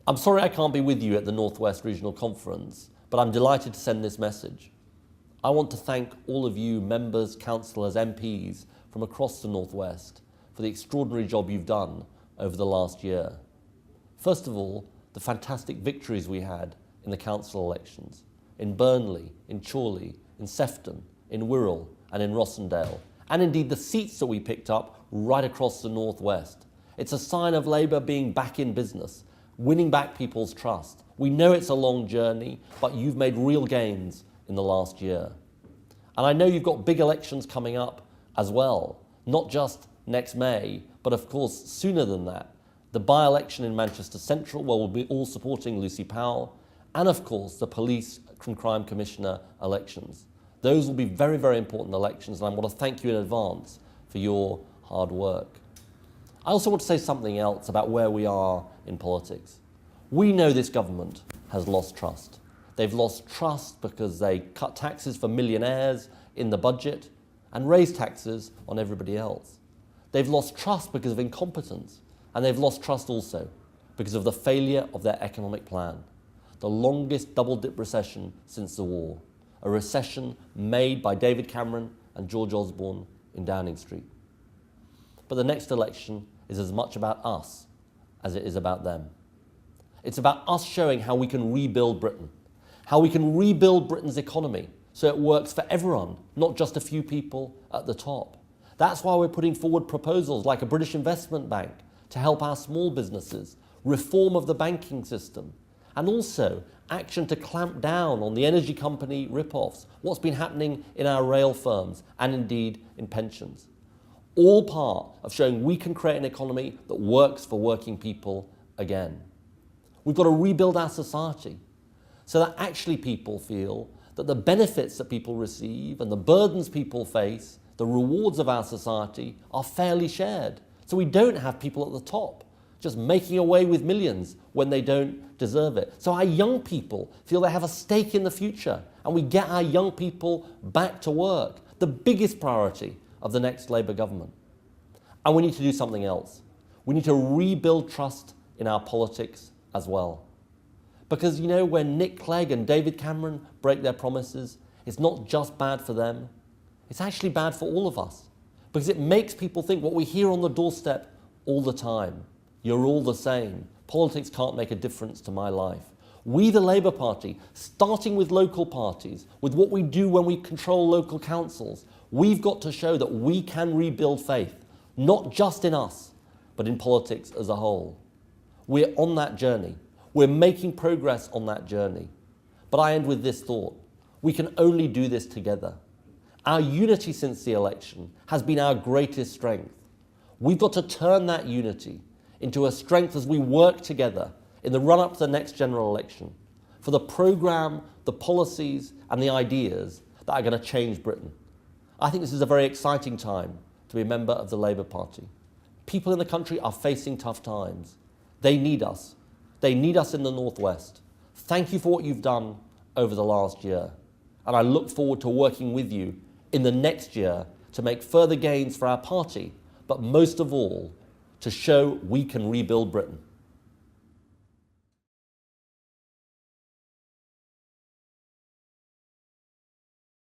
I'm sorry I can't be with you at the North West Regional Conference, but I'm delighted to send this message. I want to thank all of you members, councillors, MPs from across the North West for the extraordinary job you've done over the last year. First of all, the fantastic victories we had in the council elections, in Burnley, in Chorley, in Sefton, in Wirral and in Rossendale, and indeed the seats that we picked up right across the North West. It's a sign of Labour being back in business, winning back people's trust. We know it's a long journey, but you've made real gains in the last year. And I know you've got big elections coming up as well, not just next May, but of course sooner than that. The by-election in Manchester Central, where we'll be all supporting Lucy Powell, and of course the Police and Crime Commissioner elections. Those will be very, very important elections, and I want to thank you in advance for your hard work. I also want to say something else about where we are in politics. We know this government has lost trust. They've lost trust because they cut taxes for millionaires in the budget and raised taxes on everybody else. They've lost trust because of incompetence, and they've lost trust also because of the failure of their economic plan. The longest double-dip recession since the war, a recession made by David Cameron and George Osborne in Downing Street. But the next election is as much about us as it is about them. It's about us showing how we can rebuild Britain, how we can rebuild Britain's economy so it works for everyone, not just a few people at the top. That's why we're putting forward proposals like a British investment bank to help our small businesses, reform of the banking system, and also action to clamp down on the energy company rip-offs, what's been happening in our rail firms and indeed in pensions. All part of showing we can create an economy that works for working people again. We've got to rebuild our society so that actually people feel that the benefits that people receive and the burdens people face, the rewards of our society, are fairly shared. So we don't have people at the top just making away with millions when they don't deserve it. So our young people feel they have a stake in the future, and we get our young people back to work, the biggest priority of the next Labour government. And we need to do something else. We need to rebuild trust in our politics as well. Because, you know, when Nick Clegg and David Cameron break their promises, it's not just bad for them, it's actually bad for all of us. Because it makes people think what we hear on the doorstep all the time. You're all the same. Politics can't make a difference to my life. We, the Labour Party, starting with local parties, with what we do when we control local councils, we've got to show that we can rebuild faith, not just in us, but in politics as a whole. We're on that journey. We're making progress on that journey. But I end with this thought. We can only do this together. Our unity since the election has been our greatest strength. We've got to turn that unity into a strength as we work together in the run-up to the next general election for the programme, the policies and the ideas that are going to change Britain. I think this is a very exciting time to be a member of the Labour Party. People in the country are facing tough times. They need us. They need us in the North West. Thank you for what you've done over the last year. And I look forward to working with you in the next year to make further gains for our party, but most of all, to show we can rebuild Britain.